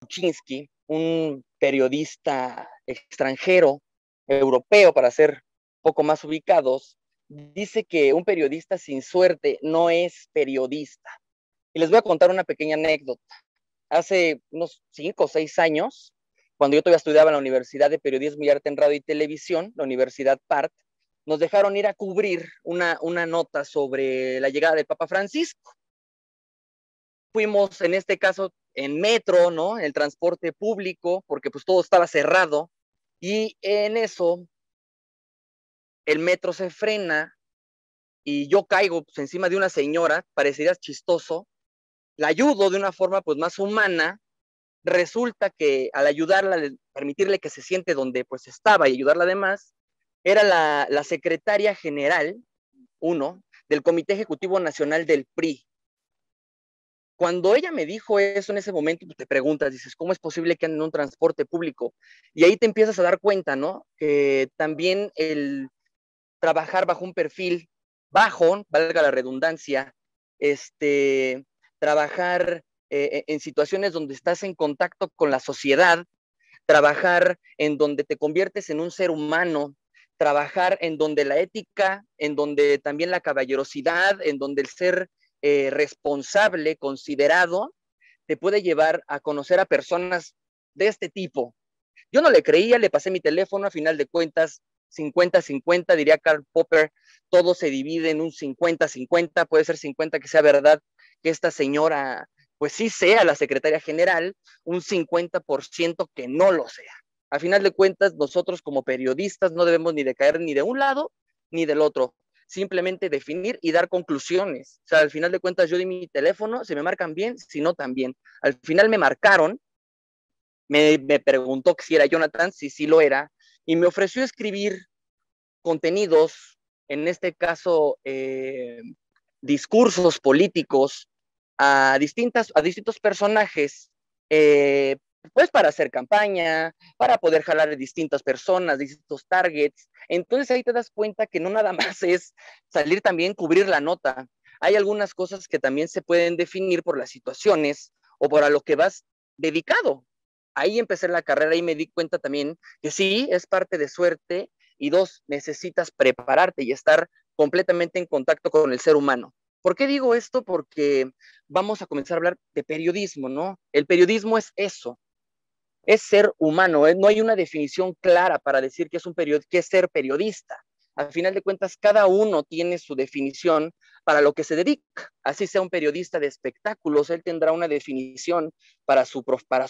Kuczynski, un periodista extranjero, europeo, para ser poco más ubicados, dice que un periodista sin suerte no es periodista. Y les voy a contar una pequeña anécdota. Hace unos 5 o 6 años, cuando yo todavía estudiaba en la Universidad de Periodismo y Arte en Radio y Televisión, la Universidad PART, nos dejaron ir a cubrir una nota sobre la llegada del Papa Francisco. Fuimos, en este caso, en metro, ¿no? En el transporte público, porque pues todo estaba cerrado, y en eso el metro se frena y yo caigo pues, encima de una señora, parecería chistoso, la ayudo de una forma pues más humana. Resulta que al ayudarla, permitirle que se siente donde pues estaba y ayudarla además, era la secretaria general, uno, del Comité Ejecutivo Nacional del PRI. Cuando ella me dijo eso en ese momento, te preguntas, dices, ¿cómo es posible que ande en un transporte público? Y ahí te empiezas a dar cuenta, ¿no? Que también el trabajar bajo un perfil bajo, valga la redundancia, trabajar en situaciones donde estás en contacto con la sociedad, trabajar en donde te conviertes en un ser humano, trabajar en donde la ética, en donde también la caballerosidad, en donde el ser responsable, considerado, te puede llevar a conocer a personas de este tipo. Yo no le creía, le pasé mi teléfono, a final de cuentas, 50-50, diría Karl Popper, todo se divide en un 50-50, puede ser 50 que sea verdad, que esta señora, pues sí sea la secretaria general, un 50% que no lo sea. A final de cuentas, nosotros como periodistas no debemos ni de caer ni de un lado ni del otro, simplemente definir y dar conclusiones. O sea, al final de cuentas yo di mi teléfono, si me marcan bien, si no también. Al final me marcaron, me preguntó si era Jonathan, si sí lo era, y me ofreció escribir contenidos, en este caso, discursos políticos a distintos personajes, pues para hacer campaña, para poder jalar a distintas personas, distintos targets. Entonces ahí te das cuenta que no nada más es salir también, cubrir la nota. Hay algunas cosas que también se pueden definir por las situaciones o por a lo que vas dedicado. Ahí empecé la carrera y me di cuenta también que sí, es parte de suerte y dos, necesitas prepararte y estar completamente en contacto con el ser humano. ¿Por qué digo esto? Porque vamos a comenzar a hablar de periodismo, ¿no? El periodismo es eso, es ser humano, ¿eh? No hay una definición clara para decir que es, que es ser periodista. Al final de cuentas, cada uno tiene su definición para lo que se dedica. Así sea un periodista de espectáculos, él tendrá una definición para su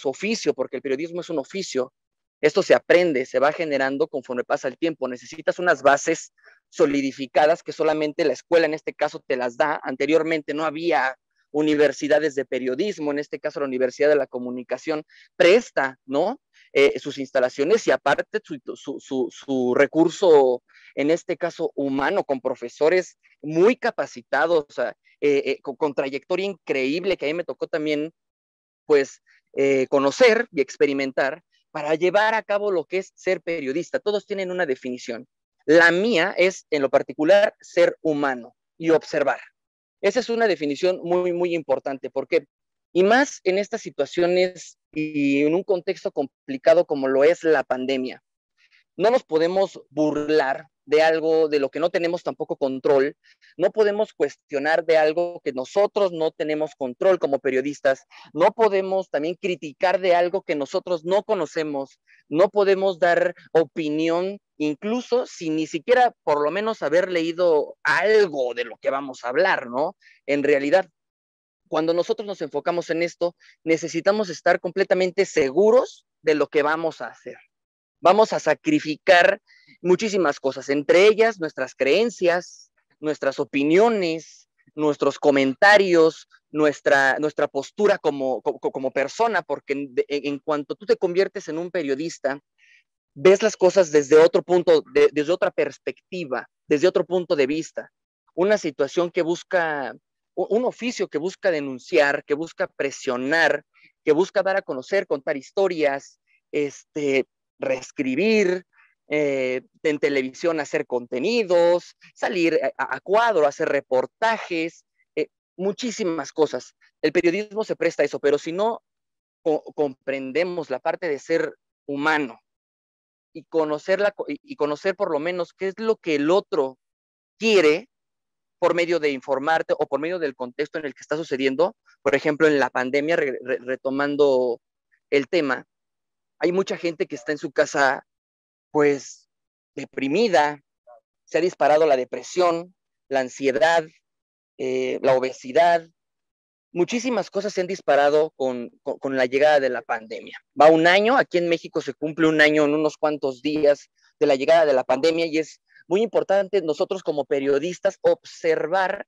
oficio, porque el periodismo es un oficio. Esto se aprende, se va generando conforme pasa el tiempo. Necesitas unas bases solidificadas que solamente la escuela en este caso te las da. Anteriormente no había universidades de periodismo, en este caso la Universidad de la Comunicación presta, ¿no? Sus instalaciones y aparte su recurso, en este caso humano, con profesores muy capacitados, o sea, con trayectoria increíble que a mí me tocó también, pues, conocer y experimentar para llevar a cabo lo que es ser periodista. Todos tienen una definición. La mía es, en lo particular, ser humano y observar. Esa es una definición muy, muy importante, porque, y más en estas situaciones y en un contexto complicado como lo es la pandemia, no nos podemos burlar de algo de lo que no tenemos tampoco control, no podemos cuestionar de algo que nosotros no tenemos control como periodistas, no podemos también criticar de algo que nosotros no conocemos, no podemos dar opinión, incluso sin ni siquiera por lo menos haber leído algo de lo que vamos a hablar, ¿no? En realidad, cuando nosotros nos enfocamos en esto, necesitamos estar completamente seguros de lo que vamos a hacer. Vamos a sacrificar muchísimas cosas, entre ellas nuestras creencias, nuestras opiniones, nuestros comentarios, nuestra postura como persona, porque en cuanto tú te conviertes en un periodista, ves las cosas desde otro punto, desde otra perspectiva, desde otro punto de vista. Una situación que busca, un oficio que busca denunciar, que busca presionar, que busca dar a conocer, contar historias, reescribir, en televisión hacer contenidos, salir a cuadro, hacer reportajes, muchísimas cosas. El periodismo se presta a eso, pero si no comprendemos la parte de ser humano y conocer por lo menos qué es lo que el otro quiere por medio de informarte o por medio del contexto en el que está sucediendo. Por ejemplo, en la pandemia, retomando el tema, hay mucha gente que está en su casa, pues, deprimida, se ha disparado la depresión, la ansiedad, la obesidad, muchísimas cosas se han disparado con la llegada de la pandemia. Va un año, aquí en México se cumple un año en unos cuantos días de la llegada de la pandemia y es muy importante nosotros como periodistas observar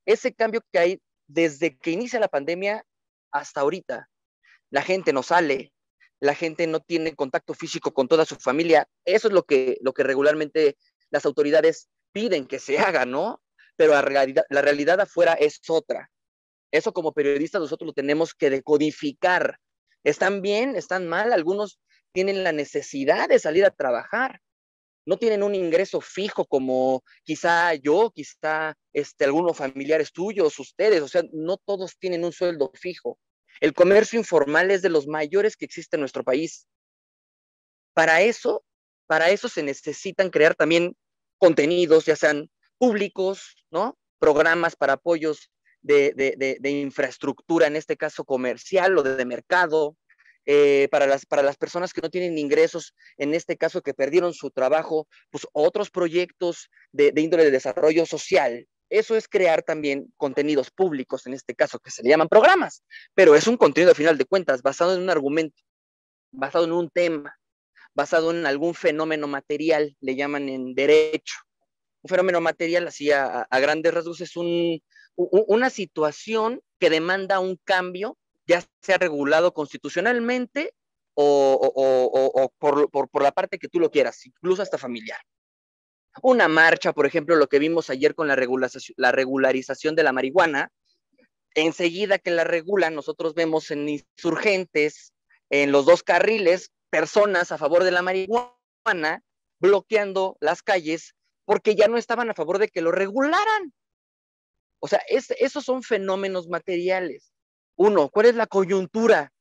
ese cambio que hay desde que inicia la pandemia hasta ahorita. La gente no sale, la gente no tiene contacto físico con toda su familia. Eso es lo que regularmente las autoridades piden que se haga, ¿no? Pero la realidad afuera es otra. Eso como periodistas nosotros lo tenemos que decodificar. ¿Están bien? ¿Están mal? Algunos tienen la necesidad de salir a trabajar. No tienen un ingreso fijo como quizá yo, quizá algunos familiares tuyos, ustedes. O sea, no todos tienen un sueldo fijo. El comercio informal es de los mayores que existe en nuestro país. Para eso, para eso se necesitan crear también contenidos, ya sean públicos, ¿no? Programas para apoyos de infraestructura, en este caso comercial o de mercado, para las personas que no tienen ingresos, en este caso que perdieron su trabajo, pues otros proyectos de índole de desarrollo social. Eso es crear también contenidos públicos, en este caso, que se le llaman programas, pero es un contenido a final de cuentas basado en un argumento, basado en un tema, basado en algún fenómeno material, le llaman en derecho. Un fenómeno material, así a grandes rasgos, es una situación que demanda un cambio, ya sea regulado constitucionalmente o por la parte que tú lo quieras, incluso hasta familiar. Una marcha, por ejemplo, lo que vimos ayer con la regularización de la marihuana, enseguida que la regulan, nosotros vemos en insurgentes, en los dos carriles, personas a favor de la marihuana bloqueando las calles porque ya no estaban a favor de que lo regularan. O sea, esos son fenómenos materiales. Uno, ¿cuál es la coyuntura?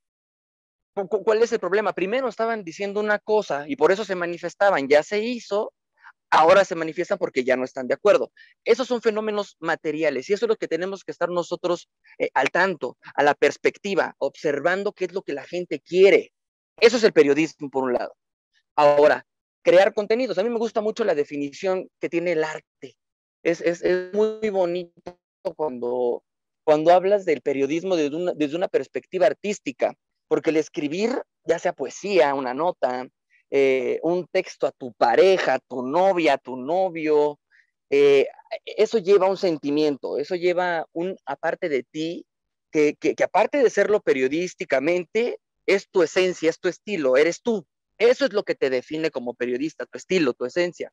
¿Cuál es el problema? Primero estaban diciendo una cosa y por eso se manifestaban, ya se hizo, ahora se manifiestan porque ya no están de acuerdo. Esos son fenómenos materiales y eso es lo que tenemos que estar nosotros al tanto, a la perspectiva, observando qué es lo que la gente quiere. Eso es el periodismo, por un lado. Ahora, crear contenidos. A mí me gusta mucho la definición que tiene el arte. Es muy bonito cuando hablas del periodismo desde una perspectiva artística, porque el escribir, ya sea poesía, una nota, un texto a tu pareja, a tu novia, a tu novio, eh, eso lleva un sentimiento, eso lleva aparte de ti, que aparte de serlo periodísticamente, es tu esencia, es tu estilo, eres tú. Eso es lo que te define como periodista, tu estilo, tu esencia.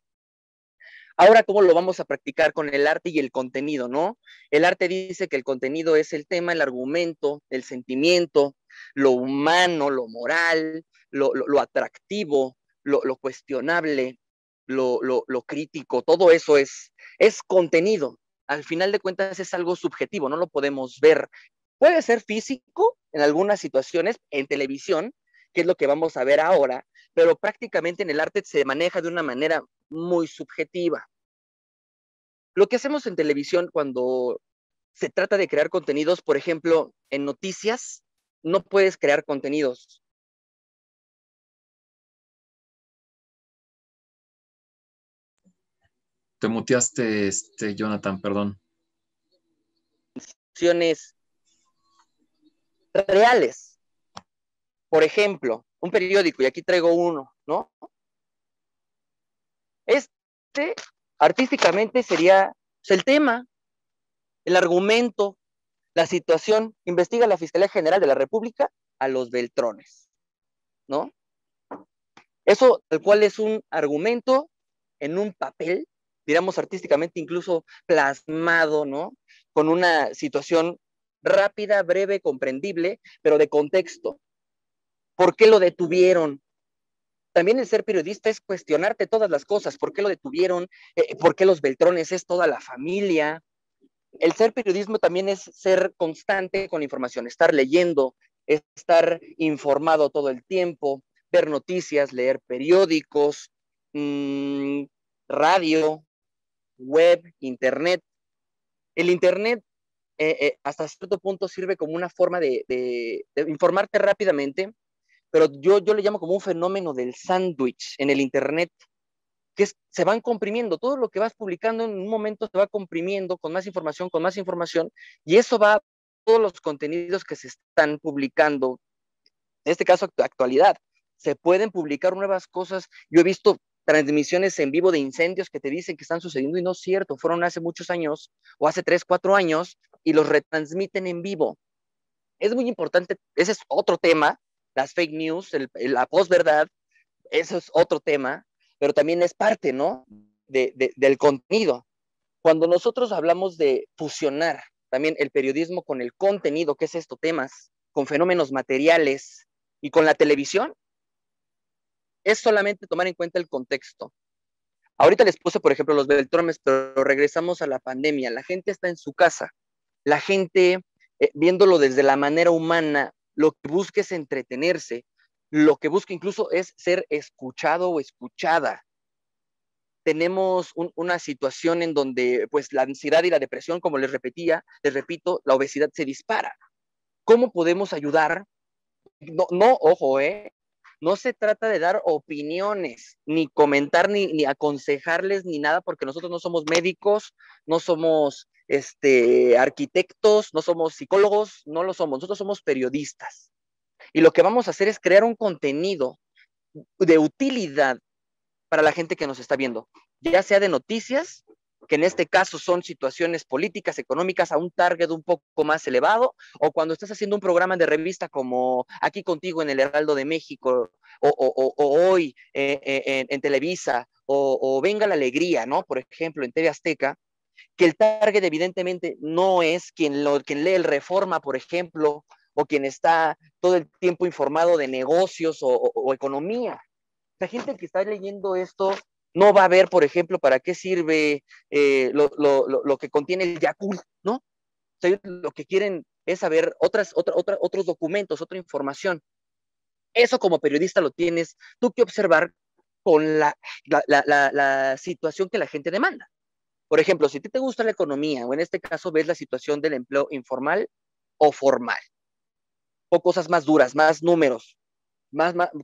Ahora, ¿cómo lo vamos a practicar con el arte y el contenido, no? El arte dice que el contenido es el tema, el argumento, el sentimiento, lo humano, lo moral, lo atractivo, lo cuestionable, lo crítico, todo eso es contenido. Al final de cuentas es algo subjetivo, no lo podemos ver. Puede ser físico en algunas situaciones, en televisión, que es lo que vamos a ver ahora, pero prácticamente en el arte se maneja de una manera muy subjetiva. Lo que hacemos en televisión cuando se trata de crear contenidos, por ejemplo, en noticias, no puedes crear contenidos. Te muteaste, Jonathan, perdón. Acciones reales. Por ejemplo, un periódico, y aquí traigo uno, ¿no? Este artísticamente sería pues, el tema, el argumento, la situación. Investiga la Fiscalía General de la República a los Beltrones, ¿no? Eso tal cual es un argumento en un papel, digamos artísticamente incluso plasmado, ¿no? Con una situación rápida, breve, comprendible, pero de contexto. ¿Por qué lo detuvieron? También el ser periodista es cuestionarte todas las cosas. ¿Por qué lo detuvieron? ¿Por qué los Beltrones? Es toda la familia. El ser periodismo también es ser constante con la información, estar leyendo, estar informado todo el tiempo, ver noticias, leer periódicos, radio, web, internet. El internet hasta cierto punto sirve como una forma de informarte rápidamente, pero yo le llamo como un fenómeno del sándwich en el internet, que se van comprimiendo, todo lo que vas publicando en un momento se va comprimiendo con más información, y eso va a todos los contenidos que se están publicando, en este caso actualidad, se pueden publicar nuevas cosas. Yo he visto transmisiones en vivo de incendios que te dicen que están sucediendo y no es cierto, fueron hace muchos años o hace 3, 4 años y los retransmiten en vivo. Es muy importante, ese es otro tema, las fake news, la posverdad, eso es otro tema, pero también es parte, ¿no? Del contenido. Cuando nosotros hablamos de fusionar también el periodismo con el contenido, ¿qué es esto? Temas, con fenómenos materiales y con la televisión, es solamente tomar en cuenta el contexto. Ahorita les puse, por ejemplo, los Beltrones, pero regresamos a la pandemia. La gente está en su casa, la gente, viéndolo desde la manera humana, lo que busca es entretenerse, lo que busca incluso es ser escuchado o escuchada. Tenemos una situación en donde pues la ansiedad y la depresión, como les repito, la obesidad se dispara. ¿Cómo podemos ayudar? No, no, ojo, no se trata de dar opiniones, ni comentar, ni aconsejarles, ni nada, porque nosotros no somos médicos, no somos arquitectos, no somos psicólogos, no lo somos, nosotros somos periodistas. Y lo que vamos a hacer es crear un contenido de utilidad para la gente que nos está viendo, ya sea de noticias, que en este caso son situaciones políticas, económicas, a un target un poco más elevado, o cuando estás haciendo un programa de revista como Aquí Contigo en el Heraldo de México, o hoy en Televisa, o Venga la Alegría, ¿no? Por ejemplo, en TV Azteca, que el target evidentemente no es quien lee el Reforma, por ejemplo, o quien está todo el tiempo informado de negocios o economía. La gente que está leyendo esto no va a ver, por ejemplo, para qué sirve lo que contiene el Yakult, ¿no? O sea, lo que quieren es saber otros documentos, otra información. Eso como periodista lo tienes tú que observar con la situación que la gente demanda. Por ejemplo, si a ti te gusta la economía, o en este caso ves la situación del empleo informal o formal, o cosas más duras, más números,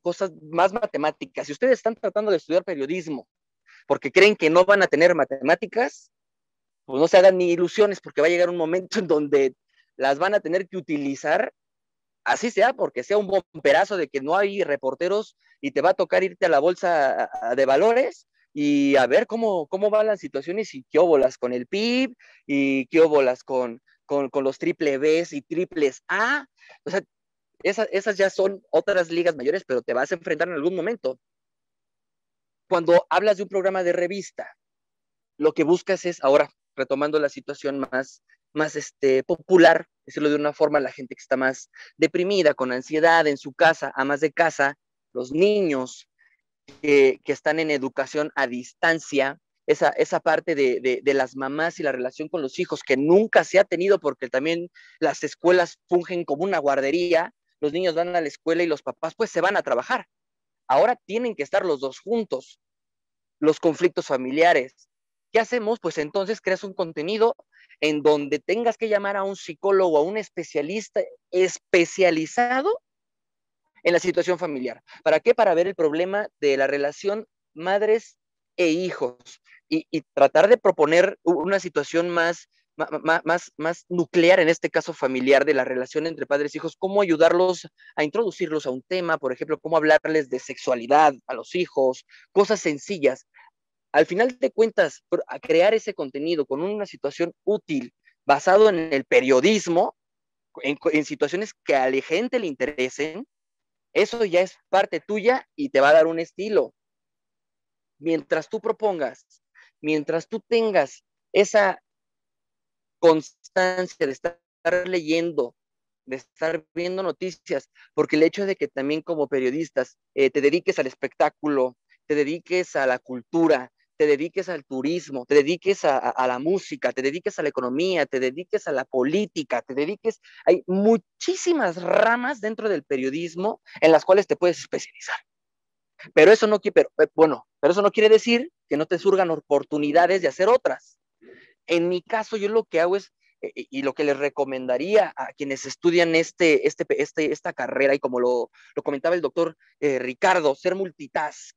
cosas más matemáticas. Si ustedes están tratando de estudiar periodismo porque creen que no van a tener matemáticas, pues no se hagan ni ilusiones, porque va a llegar un momento en donde las van a tener que utilizar, así sea, porque sea un bomberazo de que no hay reporteros y te va a tocar irte a la bolsa de valores y a ver cómo van las situaciones y qué óbolas con el PIB y qué óbolas con los triple Bs y triples A. O sea, esas ya son otras ligas mayores, pero te vas a enfrentar en algún momento. Cuando hablas de un programa de revista, lo que buscas es, ahora, retomando la situación más popular, decirlo de una forma, la gente que está más deprimida, con ansiedad en su casa, amas de casa, los niños que están en educación a distancia, esa parte de las mamás y la relación con los hijos que nunca se ha tenido porque también las escuelas fungen como una guardería, los niños van a la escuela y los papás pues se van a trabajar. Ahora tienen que estar los dos juntos, los conflictos familiares. ¿Qué hacemos? Pues entonces creas un contenido en donde tengas que llamar a un psicólogo, a un especialista especializado en la situación familiar. ¿Para qué? Para ver el problema de la relación madres e hijos y tratar de proponer una situación más nuclear, en este caso familiar, de la relación entre padres e hijos, cómo ayudarlos a introducirlos a un tema, por ejemplo, cómo hablarles de sexualidad a los hijos, cosas sencillas. Al final de cuentas, a crear ese contenido con una situación útil, basado en el periodismo, en situaciones que a la gente le interesen, eso ya es parte tuya y te va a dar un estilo. Mientras tú propongas, mientras tú tengas esa constancia de estar leyendo, de estar viendo noticias, porque el hecho de que también como periodistas te dediques al espectáculo, te dediques a la cultura, te dediques al turismo, te dediques a la música, te dediques a la economía, te dediques a la política, te dediques, hay muchísimas ramas dentro del periodismo en las cuales te puedes especializar. Pero eso no, pero eso no quiere decir que no te surgan oportunidades de hacer otras. En mi caso, yo lo que hago es, y lo que les recomendaría a quienes estudian esta carrera, y como lo comentaba el doctor Ricardo, ser multitask,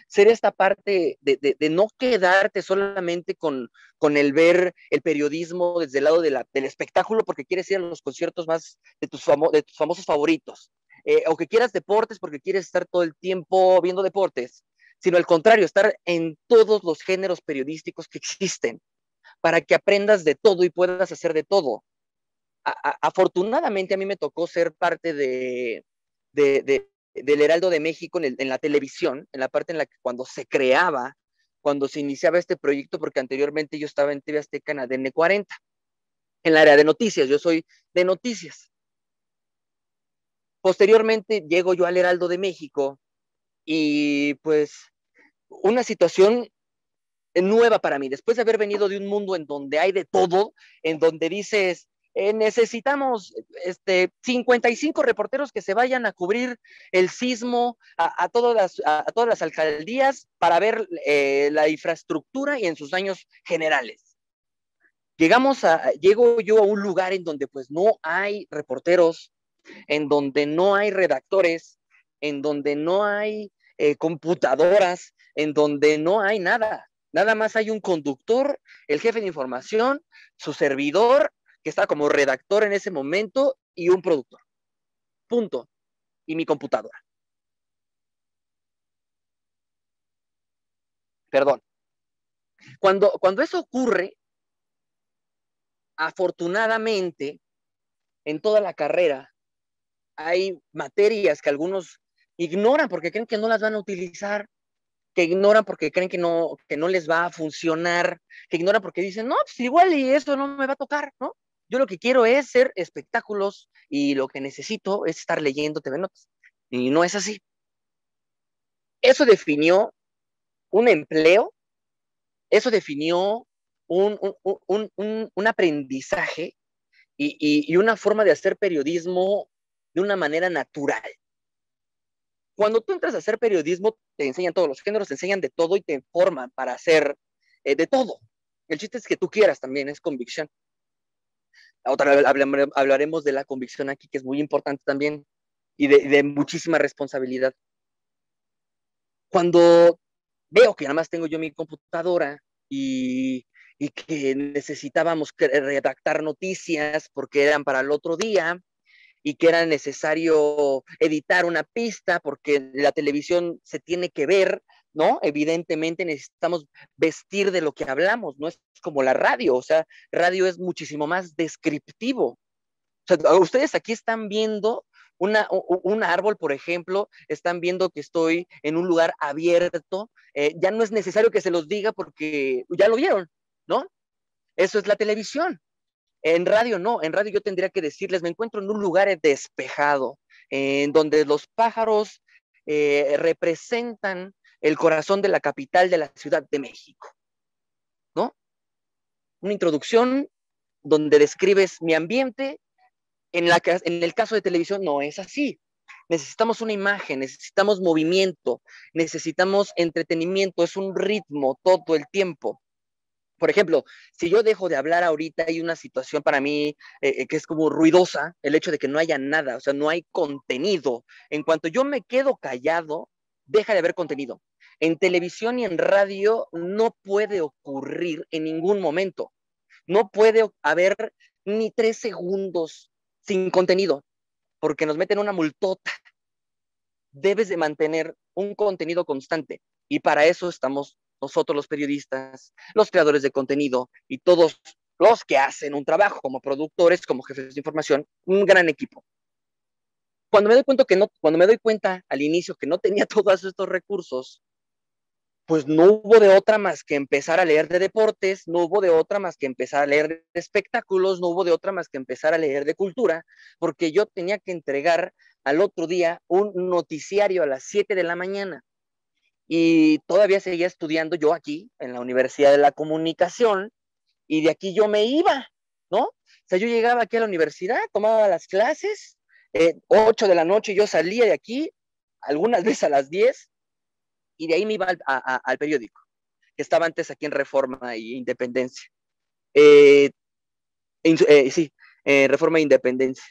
ser esta parte de no quedarte solamente con el ver el periodismo desde el lado del espectáculo porque quieres ir a los conciertos más de tus famosos favoritos, o que quieras deportes porque quieres estar todo el tiempo viendo deportes, sino al contrario, estar en todos los géneros periodísticos que existen para que aprendas de todo y puedas hacer de todo. Afortunadamente a mí me tocó ser parte del Heraldo de México en la televisión, en la parte en la que cuando se creaba, cuando se iniciaba este proyecto, porque anteriormente yo estaba en TV Azteca en ADN 40, en el área de noticias, yo soy de noticias. Posteriormente llego yo al Heraldo de México y pues una situación nueva para mí, después de haber venido de un mundo en donde hay de todo, en donde dices, necesitamos 55 reporteros que se vayan a cubrir el sismo a todas las alcaldías para ver la infraestructura y en sus daños generales. Llego yo a un lugar en donde pues no hay reporteros, en donde no hay redactores, en donde no hay computadoras, en donde no hay nada. Nada más hay un conductor, el jefe de información, su servidor, que está como redactor en ese momento, y un productor. Punto. Y mi computadora. Perdón. Cuando eso ocurre, afortunadamente, en toda la carrera, hay materias que algunos ignoran porque creen que no las van a utilizar, que ignoran porque creen que no les va a funcionar, que ignoran porque dicen, no, pues igual y eso no me va a tocar, ¿no? Yo lo que quiero es ser espectáculos y lo que necesito es estar leyendo TV Notas. Y no es así. Eso definió un empleo, eso definió un aprendizaje y una forma de hacer periodismo de una manera natural. Cuando tú entras a hacer periodismo, te enseñan todos los géneros, te enseñan de todo y te forman para hacer de todo. El chiste es que tú quieras también, es convicción. Otra vez hablaremos de la convicción aquí, que es muy importante también, y de muchísima responsabilidad. Cuando veo que nada más tengo yo mi computadora y que necesitábamos redactar noticias porque eran para el otro día, y que era necesario editar una pista porque la televisión se tiene que ver, ¿no? Evidentemente necesitamos vestir de lo que hablamos, no es como la radio, o sea, radio es muchísimo más descriptivo. O sea, ustedes aquí están viendo un árbol, por ejemplo, están viendo que estoy en un lugar abierto, ya no es necesario que se los diga porque ya lo vieron, ¿no? Eso es la televisión. En radio no, en radio yo tendría que decirles, me encuentro en un lugar despejado, en donde los pájaros representan el corazón de la capital de la Ciudad de México, ¿no? Una introducción donde describes mi ambiente, en el caso de televisión no es así. Necesitamos una imagen, necesitamos movimiento, necesitamos entretenimiento, es un ritmo todo el tiempo. Por ejemplo, si yo dejo de hablar ahorita, hay una situación para mí que es como ruidosa, el hecho de que no haya nada, o sea, no hay contenido. En cuanto yo me quedo callado, deja de haber contenido. En televisión y en radio no puede ocurrir en ningún momento. No puede haber ni 3 segundos sin contenido, porque nos meten una multota. Debes de mantener un contenido constante y para eso estamos nosotros los periodistas, los creadores de contenido y todos los que hacen un trabajo como productores, como jefes de información, un gran equipo. Cuando me doy cuenta al inicio que no tenía todos estos recursos, pues no hubo de otra más que empezar a leer de deportes, no hubo de otra más que empezar a leer de espectáculos, no hubo de otra más que empezar a leer de cultura, porque yo tenía que entregar al otro día un noticiario a las 7 de la mañana. y todavía seguía estudiando yo aquí en la Universidad de la Comunicación y de aquí yo me iba, ¿no? O sea, yo llegaba aquí a la universidad, tomaba las clases, 8 de la noche yo salía de aquí, algunas veces a las 10, y de ahí me iba al periódico, que estaba antes aquí en Reforma y Independencia. Eh, sí, Reforma e Independencia.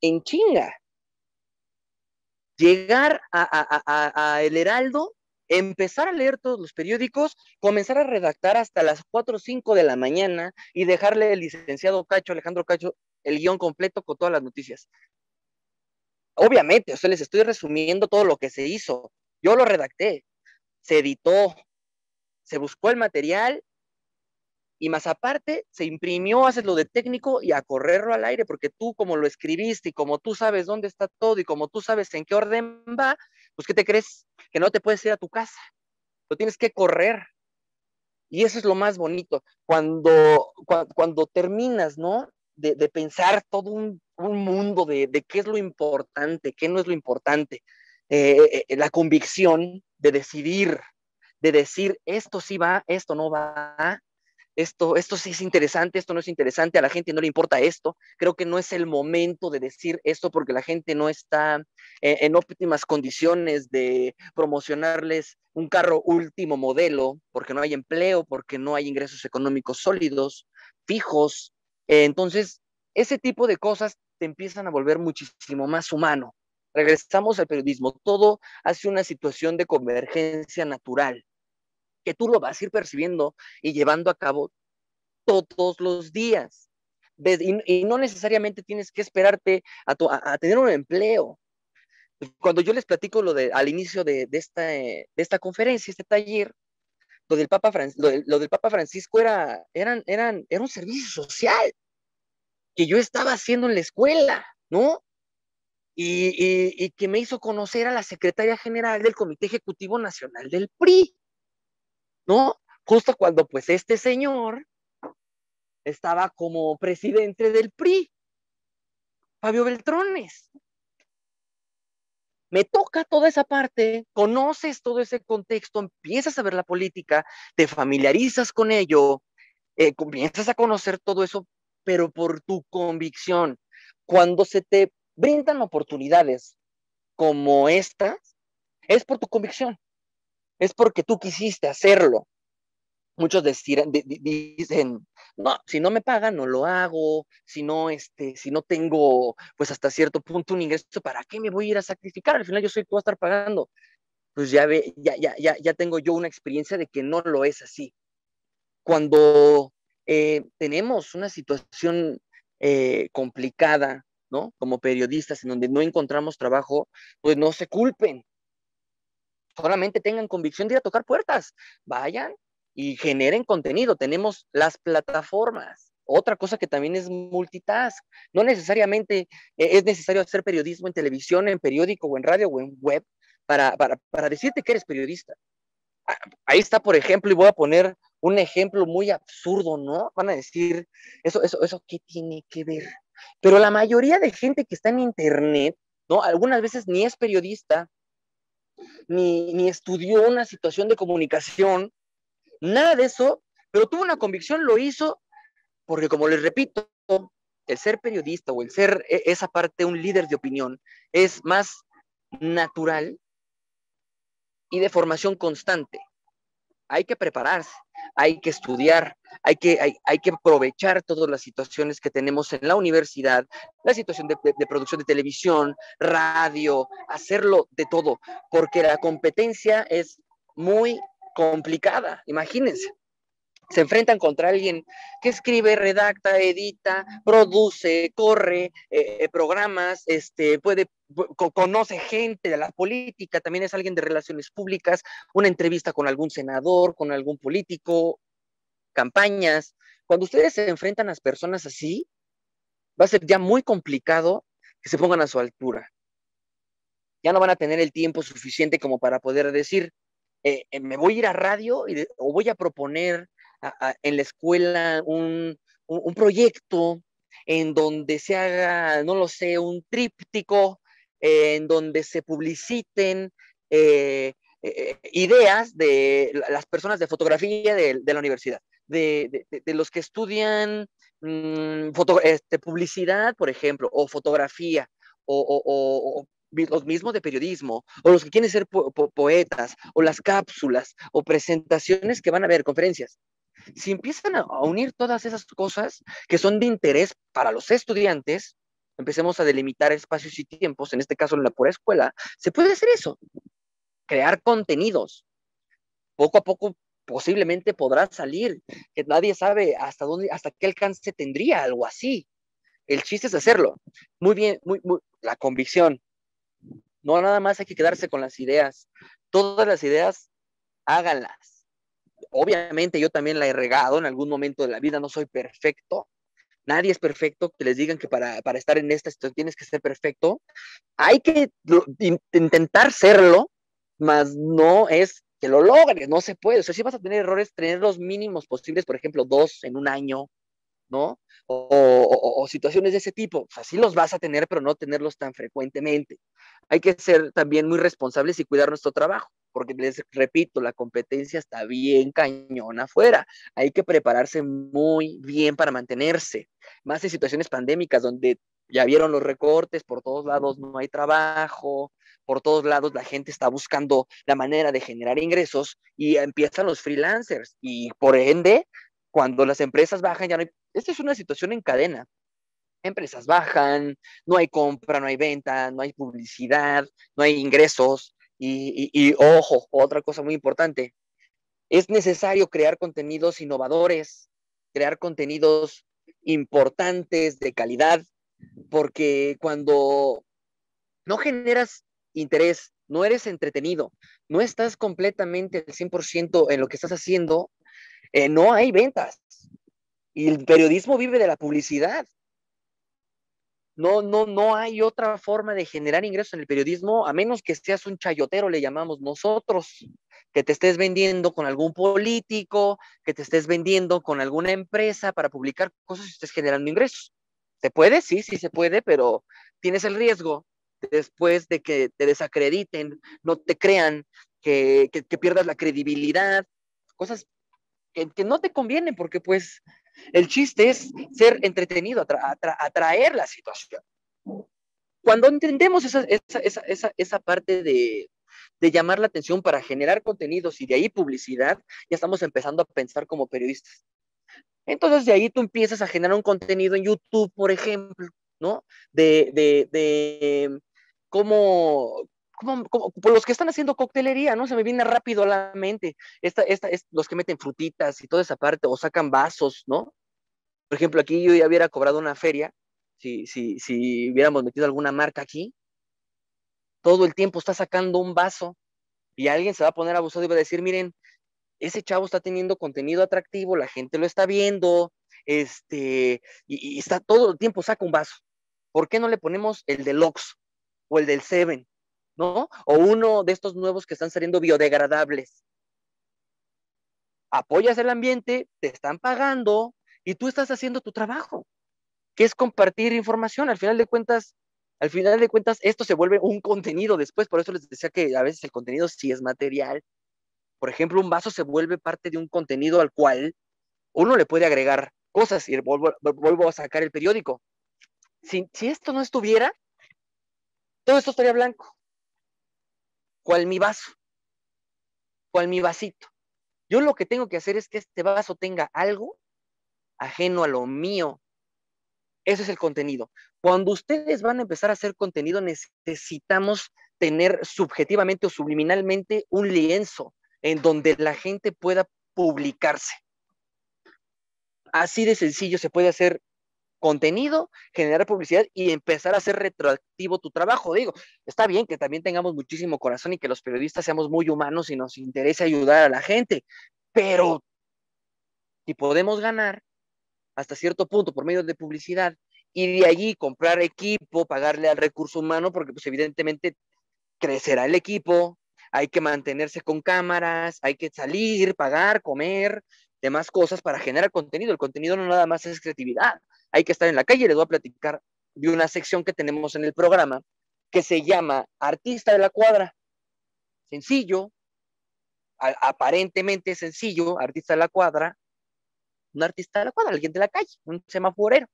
En chinga, llegar a El Heraldo, empezar a leer todos los periódicos, comenzar a redactar hasta las 4 o 5 de la mañana y dejarle al licenciado Cacho, Alejandro Cacho, el guión completo con todas las noticias. Obviamente, o sea, les estoy resumiendo todo lo que se hizo. Yo lo redacté, se editó, se buscó el material y más aparte se imprimió, haces lo de técnico y a correrlo al aire, porque tú como lo escribiste y como tú sabes dónde está todo y como tú sabes en qué orden va, pues ¿qué te crees? Que no te puedes ir a tu casa, lo tienes que correr. Y eso es lo más bonito, cuando terminas, ¿no? De pensar todo un mundo de qué es lo importante, qué no es lo importante, la convicción de decir, esto sí va, esto no va, esto sí es interesante, esto no es interesante, a la gente no le importa esto. Creo que no es el momento de decir esto porque la gente no está en óptimas condiciones de promocionarles un carro último modelo, porque no hay empleo, porque no hay ingresos económicos sólidos, fijos. Entonces, ese tipo de cosas te empiezan a volver muchísimo más humano. Regresamos al periodismo, todo hace una situación de convergencia natural que tú lo vas a ir percibiendo y llevando a cabo todos los días. Y no necesariamente tienes que esperarte a tener un empleo. Cuando yo les platico al inicio de esta conferencia, este taller, lo del Papa Francisco era un servicio social que yo estaba haciendo en la escuela, ¿no? Y que me hizo conocer a la secretaria general del Comité Ejecutivo Nacional del PRI, ¿no? Justo cuando pues este señor estaba como presidente del PRI, Fabio Beltrones. Me toca toda esa parte, conoces todo ese contexto, empiezas a ver la política, te familiarizas con ello, comienzas a conocer todo eso, pero por tu convicción. Cuando se te brindan oportunidades como esta, es por tu convicción, es porque tú quisiste hacerlo. Muchos dicen, no, si no me pagan, no lo hago, si no tengo, pues hasta cierto punto un ingreso, ¿para qué me voy a ir a sacrificar? Al final yo soy tú a estar pagando. Pues ya tengo yo una experiencia de que no lo es así. Cuando tenemos una situación complicada, ¿no? Como periodistas, en donde no encontramos trabajo, pues no se culpen, solamente tengan convicción de ir a tocar puertas, vayan y generen contenido. Tenemos las plataformas. Otra cosa que también es multitask. No necesariamente es necesario hacer periodismo en televisión, en periódico o en radio o en web para decirte que eres periodista. Ahí está, por ejemplo, y voy a poner un ejemplo muy absurdo, ¿no? Van a decir, eso, ¿qué tiene que ver? Pero la mayoría de gente que está en Internet, ¿no? Algunas veces ni es periodista, ni estudió una situación de comunicación, nada de eso, pero tuvo una convicción, lo hizo, porque como les repito, el ser periodista o el ser esa parte, un líder de opinión, es más natural y de formación constante. Hay que prepararse, hay que estudiar, hay que aprovechar todas las situaciones que tenemos en la universidad, la situación de producción de televisión, radio, hacerlo de todo, porque la competencia es muy complicada, imagínense. Se enfrentan contra alguien que escribe, redacta, edita, produce, corre programas, conoce gente de la política, también es alguien de relaciones públicas, una entrevista con algún senador, con algún político, campañas. Cuando ustedes se enfrentan a personas así, va a ser ya muy complicado que se pongan a su altura. Ya no van a tener el tiempo suficiente como para poder decir, me voy a ir a radio o voy a proponer en la escuela un proyecto en donde se haga, no lo sé, un tríptico, en donde se publiciten ideas de las personas de fotografía de la universidad, de los que estudian publicidad, por ejemplo, o fotografía, o los mismos de periodismo, o los que quieren ser poetas, o las cápsulas, o presentaciones que van a haber, conferencias. Si empiezan a unir todas esas cosas que son de interés para los estudiantes, empecemos a delimitar espacios y tiempos, en este caso en la pura escuela, se puede hacer eso, crear contenidos. Poco a poco posiblemente podrá salir, que nadie sabe hasta dónde, hasta qué alcance tendría algo así. El chiste es hacerlo. Muy bien, la convicción. No nada más hay que quedarse con las ideas. Todas las ideas, háganlas. Obviamente yo también la he regado en algún momento de la vida, no soy perfecto. Nadie es perfecto, que les digan que para estar en esta situación tienes que ser perfecto. Hay que intentar serlo, mas no es que lo logres, no se puede. O sea, si vas a tener errores, tener los mínimos posibles, por ejemplo, 2 en un año, ¿no? O situaciones de ese tipo. O sea, sí los vas a tener, pero no tenerlos tan frecuentemente. Hay que ser también muy responsables y cuidar nuestro trabajo, porque les repito, la competencia está bien cañona afuera. Hay que prepararse muy bien para mantenerse. Más en situaciones pandémicas donde ya vieron los recortes, por todos lados no hay trabajo, por todos lados la gente está buscando la manera de generar ingresos y empiezan los freelancers y por ende, cuando las empresas bajan ya no hay... Esta es una situación en cadena. Empresas bajan, no hay compra, no hay venta, no hay publicidad, no hay ingresos y ojo, otra cosa muy importante, es necesario crear contenidos innovadores, crear contenidos importantes, de calidad, porque cuando no generas interés, no eres entretenido, no estás completamente al 100% en lo que estás haciendo, no hay ventas. Y el periodismo vive de la publicidad. No hay otra forma de generar ingresos en el periodismo, a menos que seas un chayotero, le llamamos nosotros, que te estés vendiendo con algún político, que te estés vendiendo con alguna empresa para publicar cosas y estés generando ingresos. ¿Se puede? Sí, sí se puede, pero tienes el riesgo después de que te desacrediten, no te crean, que pierdas la credibilidad, cosas que no te convienen, porque pues el chiste es ser entretenido, atraer la situación. Cuando entendemos esa parte de llamar la atención para generar contenidos y de ahí publicidad, ya estamos empezando a pensar como periodistas. Entonces de ahí tú empiezas a generar un contenido en YouTube, por ejemplo, ¿no? De como por los que están haciendo coctelería, ¿no? Se me viene rápido a la mente. Los que meten frutitas y toda esa parte, o sacan vasos, ¿no? Por ejemplo, aquí yo ya hubiera cobrado una feria, si hubiéramos metido alguna marca aquí, todo el tiempo está sacando un vaso y alguien se va a poner abusado y va a decir, miren, ese chavo está teniendo contenido atractivo, la gente lo está viendo, y está todo el tiempo saca un vaso. ¿Por qué no le ponemos el del Oxxo o el del Seven, ¿no? O uno de estos nuevos que están saliendo biodegradables. Apoyas el ambiente, te están pagando y tú estás haciendo tu trabajo, que es compartir información. Al final de cuentas, esto se vuelve un contenido después, por eso les decía que a veces el contenido sí es material. Por ejemplo, un vaso se vuelve parte de un contenido al cual uno le puede agregar cosas y vuelvo a sacar el periódico. Si esto no estuviera, todo esto estaría blanco. ¿Cuál mi vaso? ¿Cuál mi vasito? Yo lo que tengo que hacer es que este vaso tenga algo ajeno a lo mío. Ese es el contenido. Cuando ustedes van a empezar a hacer contenido, necesitamos tener subjetivamente o subliminalmente un lienzo en donde la gente pueda publicarse. Así de sencillo se puede hacer contenido, generar publicidad y empezar a hacer retroactivo tu trabajo. Digo, está bien que también tengamos muchísimo corazón y que los periodistas seamos muy humanos y nos interese ayudar a la gente, pero si podemos ganar hasta cierto punto por medio de publicidad y de allí comprar equipo, pagarle al recurso humano, porque pues evidentemente crecerá el equipo, hay que mantenerse con cámaras, hay que salir, pagar, comer, demás cosas para generar contenido. El contenido no nada más es creatividad, hay que estar en la calle. Les voy a platicar de una sección que tenemos en el programa que se llama Artista de la Cuadra. sencillo, aparentemente sencillo, artista de la cuadra, un artista de la cuadra, alguien de la calle, un semaforero.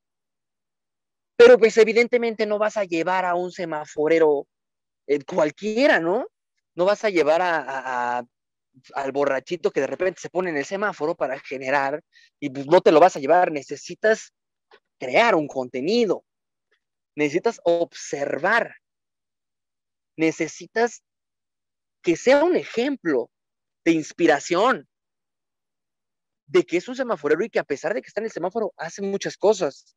Pero pues evidentemente no vas a llevar a un semaforero cualquiera, ¿no? No vas a llevar al borrachito que de repente se pone en el semáforo para generar, y pues no te lo vas a llevar, necesitas crear un contenido, necesitas observar, necesitas que sea un ejemplo de inspiración, de que es un semaforero y que a pesar de que está en el semáforo, hace muchas cosas.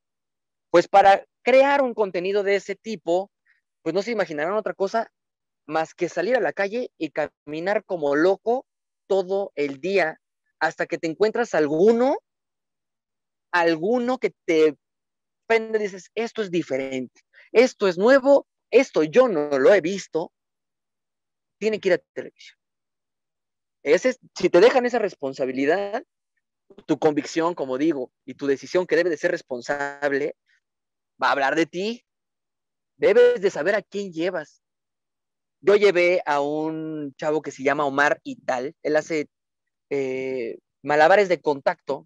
Pues para crear un contenido de ese tipo, pues no se imaginarán otra cosa más que salir a la calle y caminar como loco todo el día hasta que te encuentras alguno que te prende y dices, esto es diferente, esto es nuevo, esto yo no lo he visto, tiene que ir a televisión. Si te dejan esa responsabilidad, tu convicción, como digo, y tu decisión que debe de ser responsable, va a hablar de ti. Debes de saber a quién llevas. Yo llevé a un chavo que se llama Omar Ital. Él hace malabares de contacto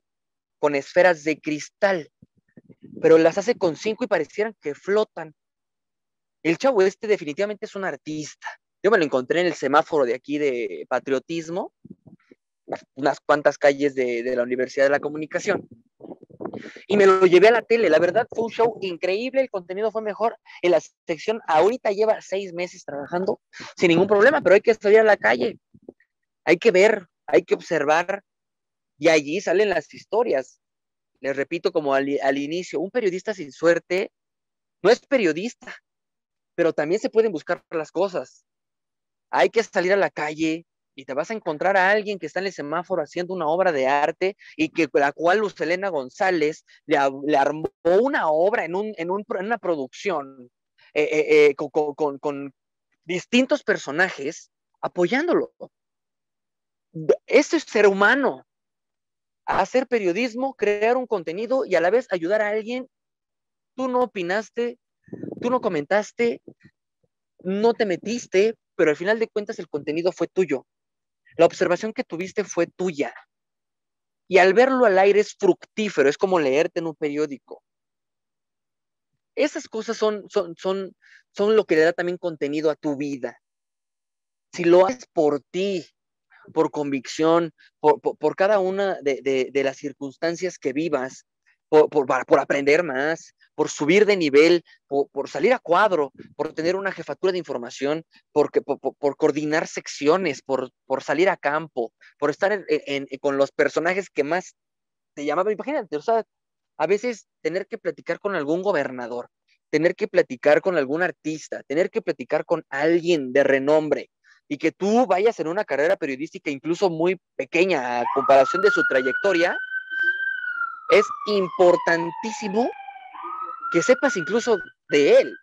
con esferas de cristal, pero las hace con 5 y parecieran que flotan. El chavo definitivamente es un artista. Yo me lo encontré en el semáforo de aquí de Patriotismo, unas cuantas calles de la Universidad de la Comunicación, y me lo llevé a la tele. La verdad fue un show increíble, el contenido fue mejor. En la sección ahorita lleva 6 meses trabajando sin ningún problema, pero hay que salir a la calle, hay que ver, hay que observar, y allí salen las historias. Les repito, como al inicio, un periodista sin suerte no es periodista, pero también se pueden buscar las cosas. Hay que salir a la calle y te vas a encontrar a alguien que está en el semáforo haciendo una obra de arte y que la cual Luz Helena González le armó una obra en una producción con distintos personajes apoyándolo. Eso es ser humano, hacer periodismo, crear un contenido y a la vez ayudar a alguien. Tú no opinaste, tú no comentaste, no te metiste, pero al final de cuentas el contenido fue tuyo. La observación que tuviste fue tuya. Y al verlo al aire es fructífero, es como leerte en un periódico. Esas cosas son lo que le da también contenido a tu vida. Si lo haces por ti, por convicción, por cada una de las circunstancias que vivas, por aprender más, por subir de nivel, por salir a cuadro, por tener una jefatura de información, por coordinar secciones, por salir a campo, por estar con los personajes que más te llamaban. Imagínate, o sea, a veces tener que platicar con algún gobernador, tener que platicar con algún artista, tener que platicar con alguien de renombre, y que tú vayas en una carrera periodística incluso muy pequeña a comparación de su trayectoria, es importantísimo que sepas incluso de él.